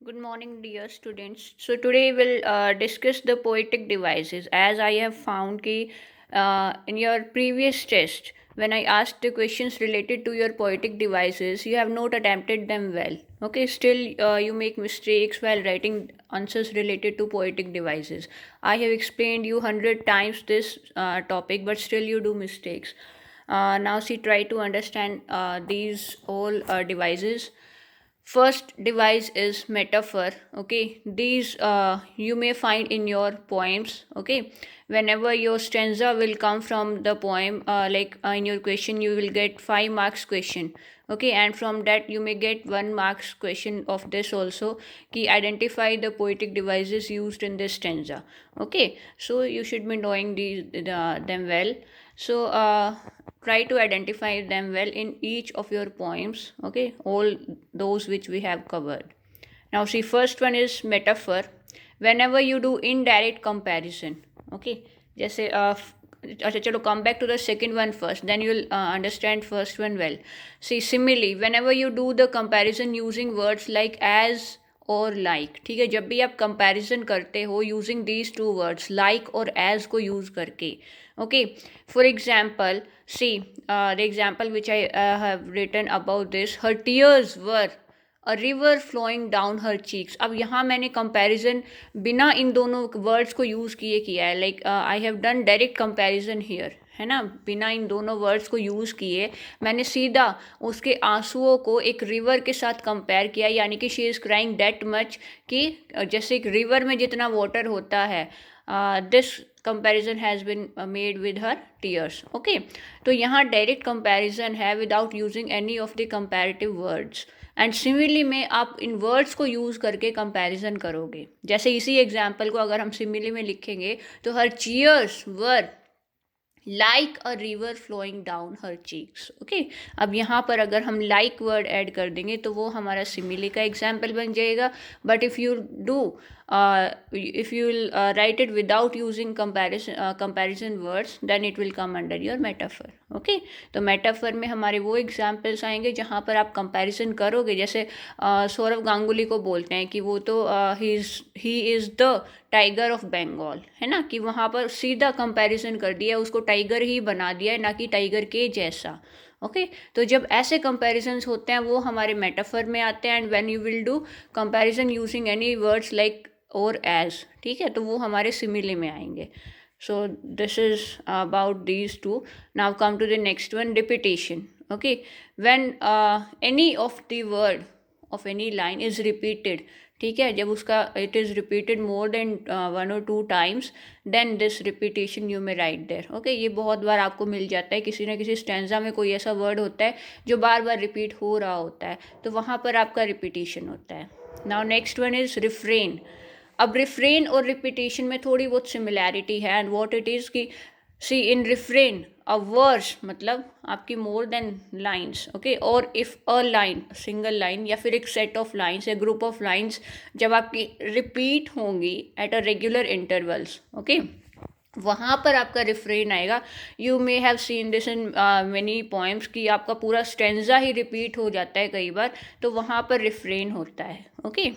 Good morning, dear students. So today we'll discuss the poetic devices. As I have found कि in your previous test, when I asked the questions related to your poetic devices, you have not attempted them well. Okay, still you make mistakes while writing answers related to poetic devices. I have explained you 100 times this topic, but still you do mistakes. Now see, try to understand these all devices. First device is metaphor. Okay, these you may find in your poems. Okay, whenever your stanza will come from the poem, in your question you will get 5 marks question. Okay, and from that you may get 1 marks question of this also, ki identify the poetic devices used in this stanza. Okay, so you should be knowing them well. So try to identify them well in each of your poems. Okay, all those which we have covered. Now see, first one is metaphor. Whenever you do indirect comparison. Okay, जैसे अच्छा चलो, come back to the second one first, then you'll understand first one well. See, simile, whenever you do the comparison using words like as और like. ठीक है, जब भी आप comparison करते हो using these two words like और as को यूज़ करके. Okay, for example see the example which I have written about this, her tears were a river flowing down her cheeks. अब यहाँ मैंने कंपैरिजन बिना इन दोनों वर्ड्स को यूज़ किए किया है. Like I have done direct comparison here, है ना, बिना इन दोनों वर्ड्स को यूज़ किए मैंने सीधा उसके आंसुओं को एक रिवर के साथ कंपेयर किया. यानी कि she is crying that much कि जैसे एक रिवर में जितना वाटर होता है, this comparison has been made with her tears. Okay, तो यहाँ डायरेक्ट कंपैरिजन है without using any of the comparative words. And simile में आप इन वर्ड्स को यूज़ करके कंपैरिजन करोगे. जैसे इसी एग्जाम्पल को अगर हम सिमिली में लिखेंगे तो her cheers were like a river flowing down her cheeks. Okay, अब यहाँ पर अगर हम लाइक वर्ड ऐड कर देंगे तो वो हमारा सिमिली का एग्जाम्पल बन जाएगा. But if you do if you will write it without using comparison words, then it will come under your metaphor. Okay, तो metaphor में हमारे वो examples आएंगे जहाँ पर आप comparison करोगे. जैसे सौरव गांगुली को बोलते हैं कि वो तो he is the tiger of Bengal, है ना, कि वहाँ पर सीधा कंपैरिजन कर दिया, उसको टाइगर ही बना दिया है, ना कि टाइगर के जैसा. ओके, तो जब ऐसे कंपैरिजन्स होते हैं वो हमारे मेटाफर में आते हैं. And when you will do comparison using any words like और एज, ठीक है, तो वो हमारे सिमिली में आएंगे. So this is about these two. Now come to the next one, repetition. Okay, when any of the word of any line is repeated, ठीक है, जब उसका it is repeated more than 1 or 2 times, then this repetition you may write there. Okay, ये बहुत बार आपको मिल जाता है, किसी न किसी स्टैंजा में कोई ऐसा वर्ड होता है जो बार बार रिपीट हो रहा होता है, तो वहाँ पर आपका रिपीटेशन होता है. Now next one is refrain. अब रिफ्रेन और रिपीटेशन में थोड़ी बहुत सिमिलैरिटी है. एंड वॉट इट इज़ कि सी इन रिफ्रेन अ वर्स मतलब आपकी मोर देन लाइन्स. ओके, और if a line single line या फिर एक सेट ऑफ लाइन्स या ग्रुप ऑफ लाइन्स जब आपकी रिपीट होंगी at a regular intervals, okay, वहाँ पर आपका रिफ्रेन आएगा. You may have seen this in many poems कि आपका पूरा स्टेंजा ही रिपीट हो जाता है कई बार, तो वहाँ पर रिफ्रेन होता है. ओके,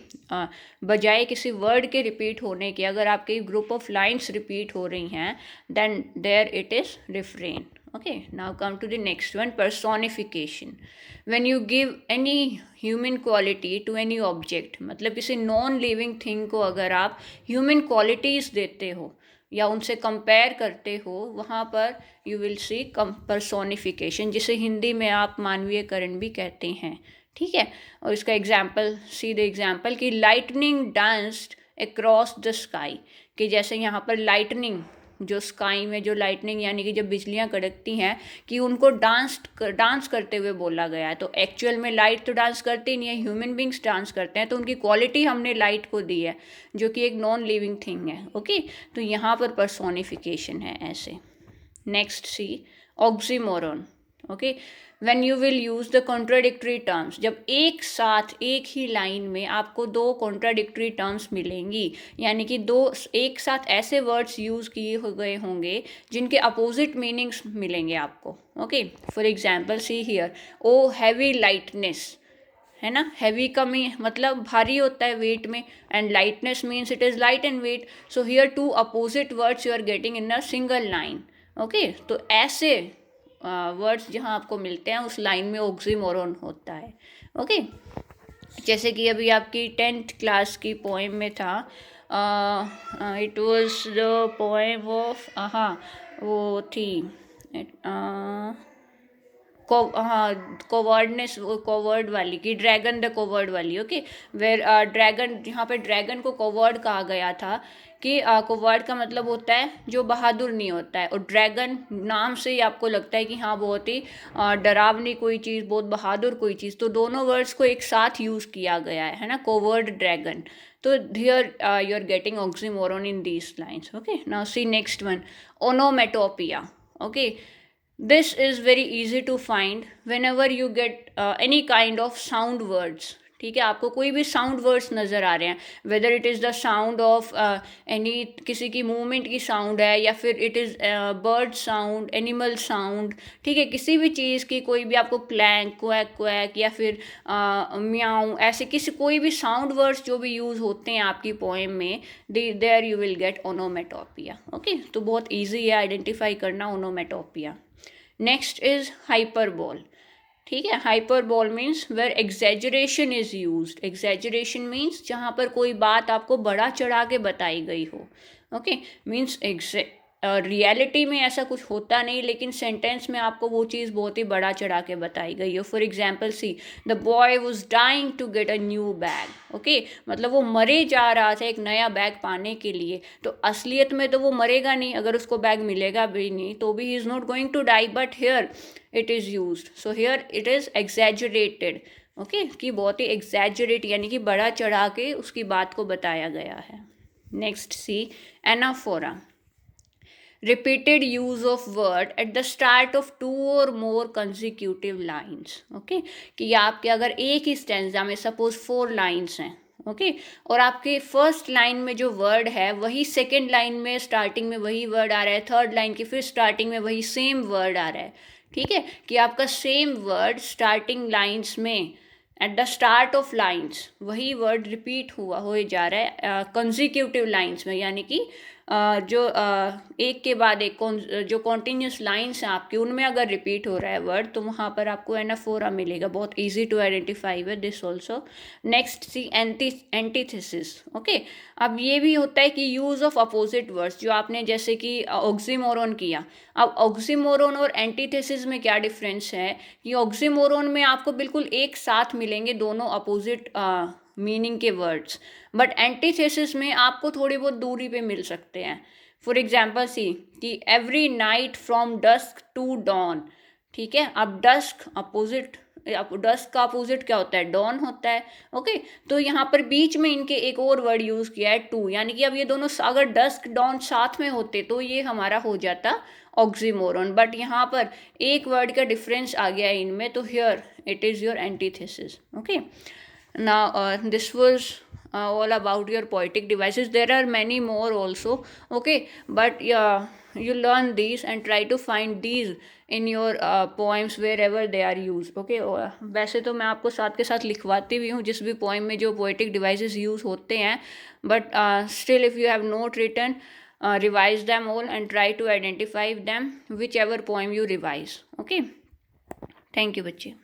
बजाय किसी वर्ड के रिपीट होने के अगर आपके ग्रुप ऑफ लाइन्स रिपीट हो रही हैं, then there it is refrain. Okay, now come to the next one, personification. When you give any human quality to any object, मतलब किसी नॉन लिविंग थिंग को अगर आप ह्यूमन क्वालिटीज़ देते हो या उनसे कंपेयर करते हो, वहाँ पर यू विल सी पर्सोनिफिकेशन, जिसे हिंदी में आप मानवीयकरण भी कहते हैं. ठीक है, और इसका एग्जाम्पल सी द एग्जाम्पल कि lightning danced across the sky, कि जैसे यहाँ पर लाइटनिंग जो स्काई में जो लाइटनिंग यानी कि जब बिजलियाँ कड़कती हैं कि उनको डांस करते हुए बोला गया है. तो एक्चुअल में लाइट तो डांस करती नहीं है, ह्यूमन बींग्स डांस करते हैं, तो उनकी क्वालिटी हमने लाइट को दी है जो कि एक नॉन लिविंग थिंग है. ओके, तो यहाँ पर पर्सोनिफिकेशन है ऐसे. Next see, oxymoron. Okay, when you will use the contradictory terms, जब एक साथ एक ही लाइन में आपको 2 कॉन्ट्राडिक्टरी टर्म्स मिलेंगी, यानी कि 2 एक साथ ऐसे वर्ड्स यूज़ किए हो गए होंगे जिनके अपोजिट मीनिंग्स मिलेंगे आपको. Okay, for example see here, O heavy lightness, है ना। हैवी का मतलब भारी होता है वेट में, and lightness means it is light in weight. So here two opposite words you are getting in a single line. Okay, तो ऐसे वर्ड्स जहाँ आपको मिलते हैं उस लाइन में ऑक्सीमोरन होता है. ओके, जैसे कि अभी आपकी 10th क्लास की पोएम में था, it was the poem of, हाँ वो थी, हाँ कोवर्डनेस, कोवर्ड वाली की, ड्रैगन द कोवर्ड वाली. ओके, वेर ड्रैगन, यहाँ पे ड्रैगन को कोवर्ड कहा गया था कि कोवर्ड का मतलब होता है जो बहादुर नहीं होता है, और ड्रैगन नाम से ही आपको लगता है कि हाँ बहुत ही डरावनी कोई चीज़, बहुत बहादुर कोई चीज़. तो दोनों वर्ड्स को एक साथ यूज़ किया गया है ना, कोवर्ड ड्रैगन. तो here you are getting oxymoron in these lines. Okay, now see next one, onomatopoeia. Okay, this is very easy to find whenever you get any kind of sound words. ठीक है, आपको कोई भी sound words नज़र आ रहे हैं, whether it is the sound of any, किसी की मूवमेंट की साउंड है, या फिर it is bird sound, animal sound. ठीक है, किसी भी चीज़ की कोई भी आपको क्लैंक, क्वैक क्वैक, या फिर म्याऊं, ऐसे किसी कोई भी साउंड वर्ड्स जो भी यूज़ होते हैं आपकी पोएम में, there you will get onomatopoeia. Okay, तो बहुत ईजी है आइडेंटिफाई करना ओनोमेटोपिया. Next is hyperbole. ठीक है, hyperbole means where exaggeration is used. Exaggeration means जहाँ पर कोई बात आपको बड़ा चढ़ा के बताई गई हो. ओके, मीन्स रियलिटी में ऐसा कुछ होता नहीं, लेकिन सेंटेंस में आपको वो चीज़ बहुत ही बड़ा चढ़ा के बताई गई हो. For example see, the boy was dying to get a new bag. Okay, मतलब वो मरे जा रहा था एक नया बैग पाने के लिए. तो असलियत में तो वो मरेगा नहीं, अगर उसको बैग मिलेगा भी नहीं तो भी he is not going to die, but here it is used. So here it is exaggerated. Okay, कि बहुत ही एग्जैजरेट यानी कि बड़ा चढ़ा के उसकी बात को बताया गया है. Next see, anaphora. repeated use of word at the start of 2 or more consecutive lines. okay, कि आपके अगर एक ही स्टेंजा में सपोज 4 लाइन्स हैं, ओके, और आपके फर्स्ट लाइन में जो वर्ड है वही सेकेंड लाइन में स्टार्टिंग में वही वर्ड आ रहा है, थर्ड लाइन की फिर स्टार्टिंग में वही सेम वर्ड आ रहा है. ठीक है, कि आपका सेम वर्ड स्टार्टिंग लाइन्स में, at the start of lines वही वर्ड रिपीट हुआ हो जा रहा है कंजिक्यूटिव लाइन्स में, यानी कि जो एक के बाद एक जो कॉन्टीन्यूस लाइन्स हैं आपकी उनमें अगर रिपीट हो रहा है वर्ड, तो वहाँ पर आपको एनाफोरा मिलेगा. बहुत easy to identify with this also. Next see, antithesis. Okay, अब ये भी होता है कि यूज़ ऑफ अपोजिट वर्ड्स, जो आपने जैसे कि ऑक्सीमोरन किया. अब ऑक्सीमोरन और एंटीथेसिस में क्या डिफरेंस है कि ऑक्सीमोरन में आपको बिल्कुल एक साथ मिलेंगे दोनों अपोजिट मीनिंग के वर्ड्स, बट एंटीथेसिस में आपको थोड़ी बहुत दूरी पे मिल सकते हैं. फॉर एग्जाम्पल सी, कि every night from dusk to dawn. ठीक है, अब डस्क अपोजिट, डस्क का अपोजिट क्या होता है, डॉन होता है. ओके, तो यहाँ पर बीच में इनके एक और वर्ड यूज़ किया है टू, यानी कि अब ये दोनों अगर डस्क डॉन साथ में होते तो ये हमारा हो जाता ऑक्सीमोरन, बट यहाँ पर एक वर्ड का डिफरेंस आ गया है इनमें, तो here it is your antithesis. Okay, now this was all about your poetic devices. There are many more also, okay, but yeah, you learn these and try to find these in your poems wherever they are used. okay, वैसे तो मैं आपको साथ के साथ लिखवाती भी हूँ जिस भी poem में जो poetic devices use होते हैं, but still if you have not written, revise them all and try to identify them whichever poem you revise. okay, thank you बच्चे.